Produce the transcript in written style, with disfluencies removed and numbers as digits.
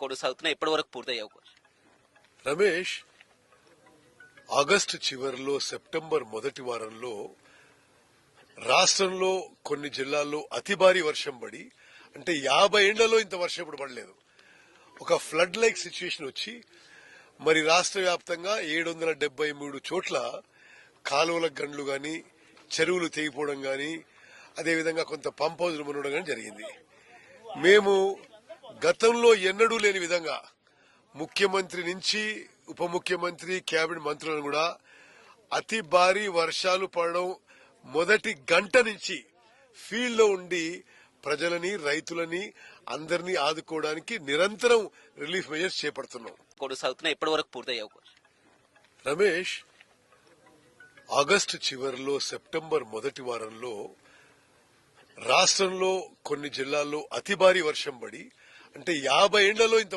కొనసాగుతున్నాయి. ఎప్పటి వరకు పూర్తయ్యే అవకాశం? రమేష్, ఆగస్టు చివరిలో సెప్టెంబర్ మొదటి వారంలో రాష్ట్రంలో కొన్ని జిల్లాల్లో అతి భారీ వర్షం పడి, అంటే 50 ఏళ్లలో ఇంత వర్షం ఇప్పుడు పడలేదు. ఒక ఫ్లడ్ లైక్ సిచ్యువేషన్ వచ్చి మరి రాష్ట్ర వ్యాప్తంగా 773 చోట్ల కాలువల గండ్లు గాని, చెరువులు తెగిపోవడం గాని, అదేవిధంగా కొంత పంప్ హౌజ్లు మునగడం గాని జరిగింది. మేము గతంలో ఎన్నడూ లేని విధంగా ముఖ్యమంత్రి నుంచి ఉప ముఖ్యమంత్రి, కేబినెట్ మంత్రులను కూడా అతి భారీ వర్షాలు పడడం మొదటి గంట నుంచి ఫీల్డ్ లో ఉండి ప్రజలని, రైతులని అందరినీ ఆదుకోవడానికి నిరంతరం రిలీఫ్ మెజర్స్ చేపడుతున్నాం. కొనసాగుతున్నాయి. ఎప్పటి వరకు పూర్తయ్యే అవకాశం? రమేష్, ఆగస్టు చివరిలో సెప్టెంబర్ మొదటి వారంలో రాష్ట్రంలో కొన్ని జిల్లాల్లో అతి భారీ వర్షం పడి, అంటే 50 ఏళ్లలో ఇంత